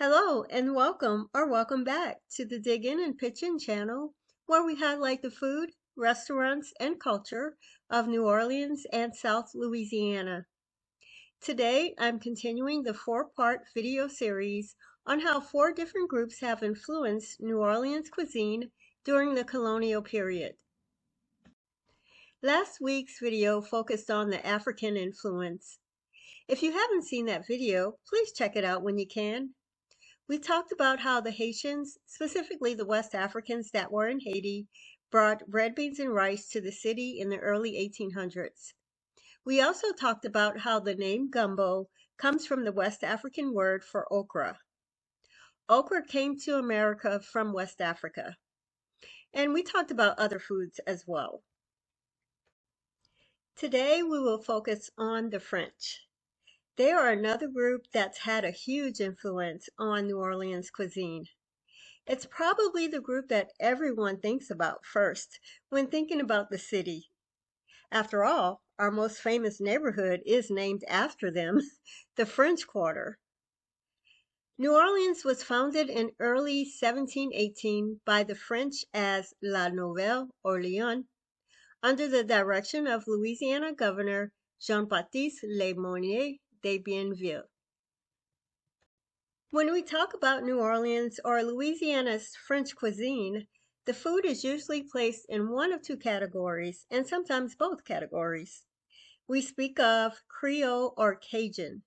Hello and welcome back to the Dig In and Pitch In channel, where we highlight the food, restaurants, and culture of New Orleans and South Louisiana. Today, I'm continuing the four-part video series on how four different groups have influenced New Orleans cuisine during the colonial period. Last week's video focused on the African influence. If you haven't seen that video, please check it out when you can. We talked about how the Haitians, specifically the West Africans that were in Haiti, brought red beans and rice to the city in the early 1800s. We also talked about how the name gumbo comes from the West African word for okra. Okra came to America from West Africa. And we talked about other foods as well. Today we will focus on the French. They are another group that's had a huge influence on New Orleans cuisine. It's probably the group that everyone thinks about first when thinking about the city. After all, our most famous neighborhood is named after them, the French Quarter. New Orleans was founded in early 1718 by the French as La Nouvelle Orleans, under the direction of Louisiana Governor Jean-Baptiste Le Monnier de Bienville. When we talk about New Orleans or Louisiana's French cuisine, the food is usually placed in one of two categories, and sometimes both categories. We speak of Creole or Cajun.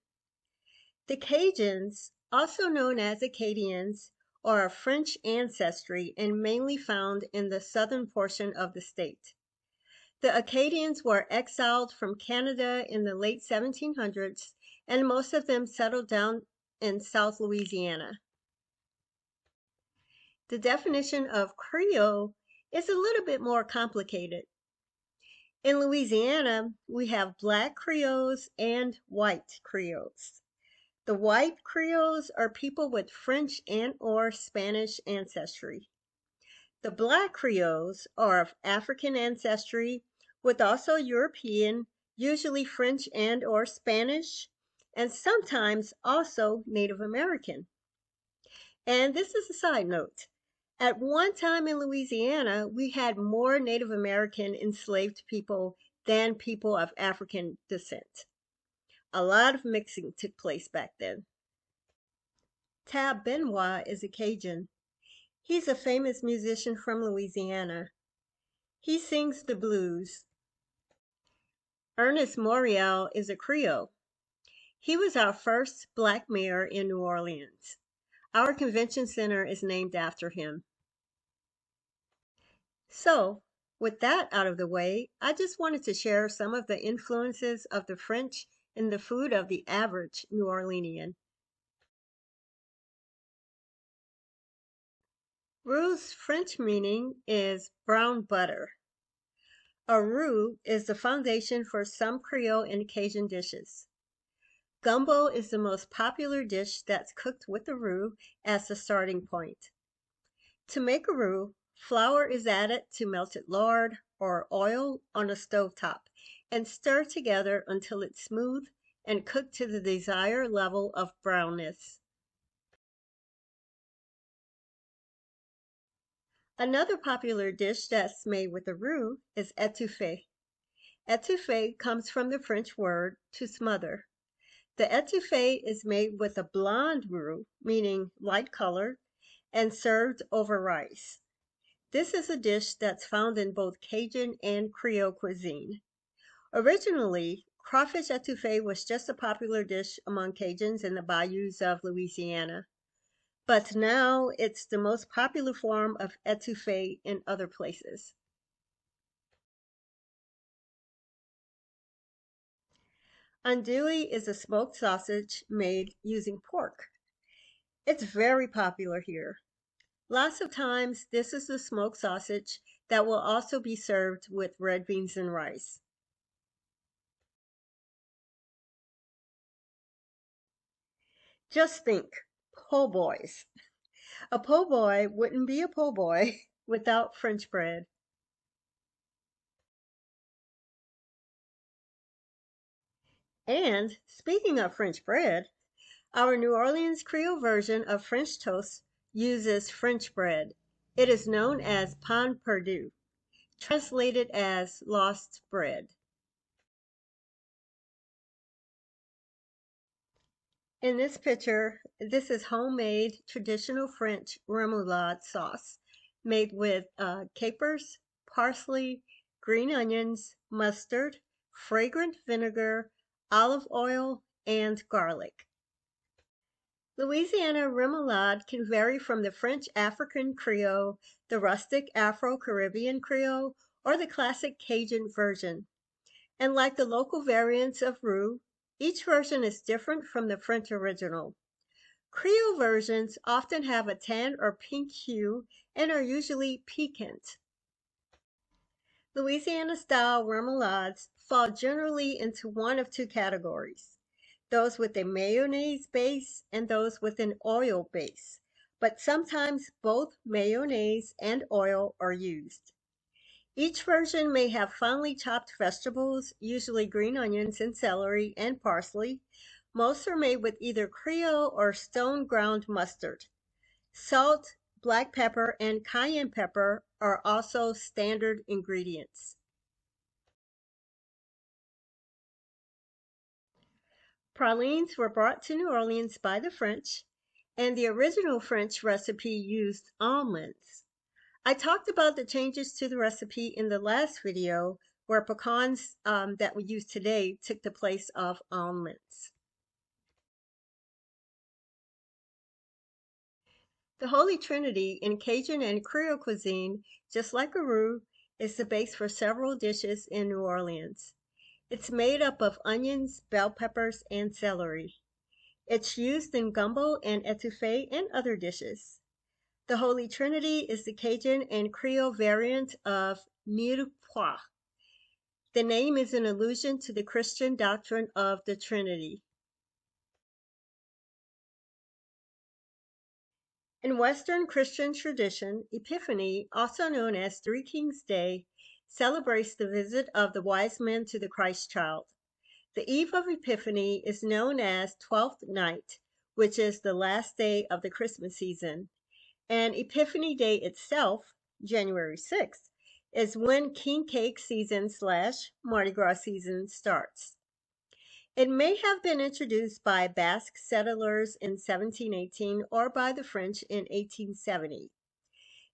The Cajuns, also known as Acadians, are of French ancestry and mainly found in the southern portion of the state. The Acadians were exiled from Canada in the late 1700s, and most of them settled down in South Louisiana. The definition of Creole is a little bit more complicated. In Louisiana, we have Black Creoles and White Creoles. The White Creoles are people with French and/or Spanish ancestry. The Black Creoles are of African ancestry with also European, usually French and/or Spanish, and sometimes also Native American. And this is a side note. At one time in Louisiana, we had more Native American enslaved people than people of African descent. A lot of mixing took place back then. Tab Benoit is a Cajun. He's a famous musician from Louisiana. He sings the blues. Ernest Morial is a Creole. He was our first Black mayor in New Orleans. Our convention center is named after him. So, with that out of the way, I just wanted to share some of the influences of the French in the food of the average New Orleanian. Roux's French meaning is brown butter. A roux is the foundation for some Creole and Cajun dishes. Gumbo is the most popular dish that's cooked with the roux as the starting point. To make a roux, flour is added to melted lard or oil on a stovetop and stirred together until it's smooth and cooked to the desired level of brownness. Another popular dish that's made with a roux is étouffée. Étouffée comes from the French word to smother. The étouffée is made with a blonde roux, meaning light color, and served over rice. This is a dish that's found in both Cajun and Creole cuisine. Originally, crawfish étouffée was just a popular dish among Cajuns in the bayous of Louisiana. But now it's the most popular form of étouffée in other places. Andouille is a smoked sausage made using pork. It's very popular here. Lots of times, this is the smoked sausage that will also be served with red beans and rice. Just think, po' boys. A po' boy wouldn't be a po' boy without French bread. And speaking of French bread, Our New Orleans Creole version of French toast uses French bread. It is known as pain perdu, translated as lost bread. In this picture, this is homemade traditional French remoulade sauce made with capers, parsley, green onions, mustard, fragrant vinegar, olive oil, and garlic. Louisiana remoulade can vary from the French African Creole, the rustic Afro-Caribbean Creole, or the classic Cajun version. And like the local variants of roux, each version is different from the French original. Creole versions often have a tan or pink hue and are usually piquant. Louisiana-style remoulades fall generally into one of two categories: those with a mayonnaise base and those with an oil base, but sometimes both mayonnaise and oil are used. Each version may have finely chopped vegetables, usually green onions and celery and parsley. Most are made with either Creole or stone ground mustard. Salt, black pepper, and cayenne pepper are also standard ingredients. Pralines were brought to New Orleans by the French, and the original French recipe used almonds. I talked about the changes to the recipe in the last video, where pecans that we use today took the place of almonds. The Holy Trinity in Cajun and Creole cuisine, just like a roux, is the base for several dishes in New Orleans. It's made up of onions, bell peppers, and celery. It's used in gumbo and etouffee and other dishes. The Holy Trinity is the Cajun and Creole variant of mirepoix. The name is an allusion to the Christian doctrine of the Trinity. In Western Christian tradition, Epiphany, also known as Three Kings Day, celebrates the visit of the wise men to the Christ child. The eve of Epiphany is known as Twelfth Night, which is the last day of the Christmas season. And Epiphany Day itself, January 6th, is when king cake season / Mardi Gras season starts. It may have been introduced by Basque settlers in 1718 or by the French in 1870.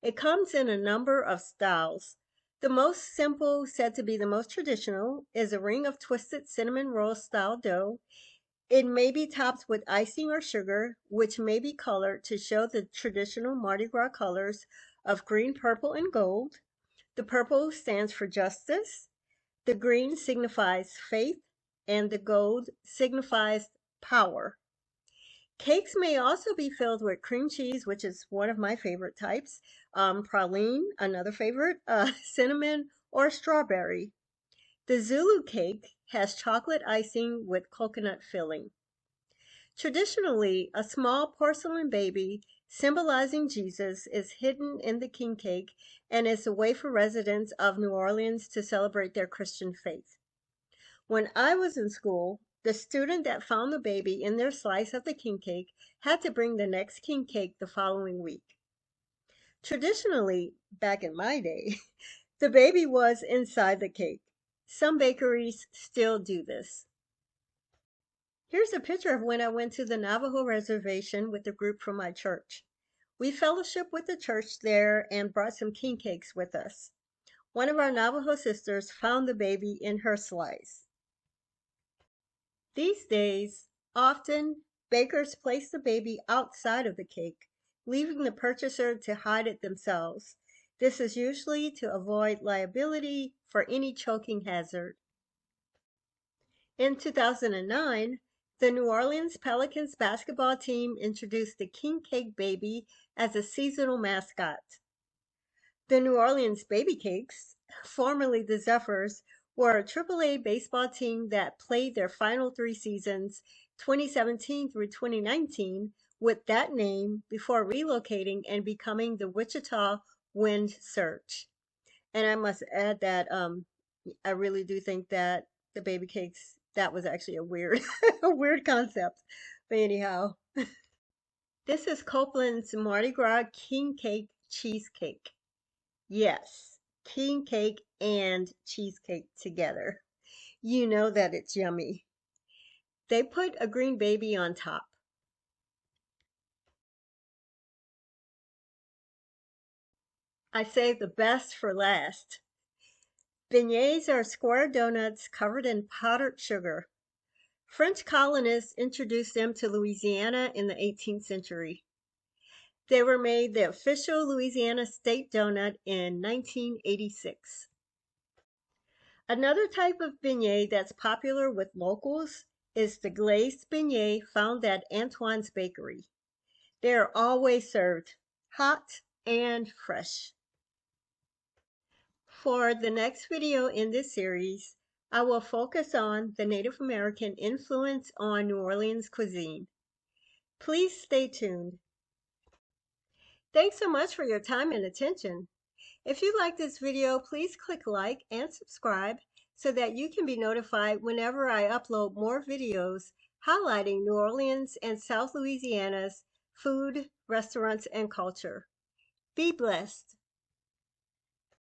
It comes in a number of styles. The most simple, said to be the most traditional, is a ring of twisted cinnamon roll style dough. It may be topped with icing or sugar, which may be colored to show the traditional Mardi Gras colors of green, purple, and gold. The purple stands for justice, the green signifies faith, and the gold signifies power. Cakes may also be filled with cream cheese, which is one of my favorite types, praline, another favorite, cinnamon, or strawberry. The Zulu cake has chocolate icing with coconut filling. Traditionally, a small porcelain baby symbolizing Jesus is hidden in the king cake and is a way for residents of New Orleans to celebrate their Christian faith. When I was in school, the student that found the baby in their slice of the king cake had to bring the next king cake the following week. Traditionally, back in my day, the baby was inside the cake. Some bakeries still do this. Here's a picture of when I went to the Navajo reservation with a group from my church. We fellowshiped with the church there and brought some king cakes with us. One of our Navajo sisters found the baby in her slice. These days, often bakers place the baby outside of the cake, leaving the purchaser to hide it themselves. This is usually to avoid liability for any choking hazard. In 2009, the New Orleans Pelicans basketball team introduced the King Cake Baby as a seasonal mascot. The New Orleans Baby Cakes, formerly the Zephyrs, were a AAA baseball team that played their final 3 seasons, 2017 through 2019, with that name before relocating and becoming the Wichita Wind Surge. And I must add that I really do think that the baby cakes, that was actually a weird a weird concept. But anyhow, this is Copeland's Mardi Gras King Cake Cheesecake. Yes, king cake and cheesecake together. You know that it's yummy. They put a green baby on top. I saved the best for last. Beignets are square donuts covered in powdered sugar. French colonists introduced them to Louisiana in the 18th century. They were made the official Louisiana state donut in 1986. Another type of beignet that's popular with locals is the glazed beignet found at Antoine's Bakery. They are always served hot and fresh. For the next video in this series, I will focus on the Native American influence on New Orleans cuisine. Please stay tuned. Thanks so much for your time and attention. If you like this video, please click like and subscribe so that you can be notified whenever I upload more videos highlighting New Orleans and South Louisiana's food, restaurants, and culture. Be blessed.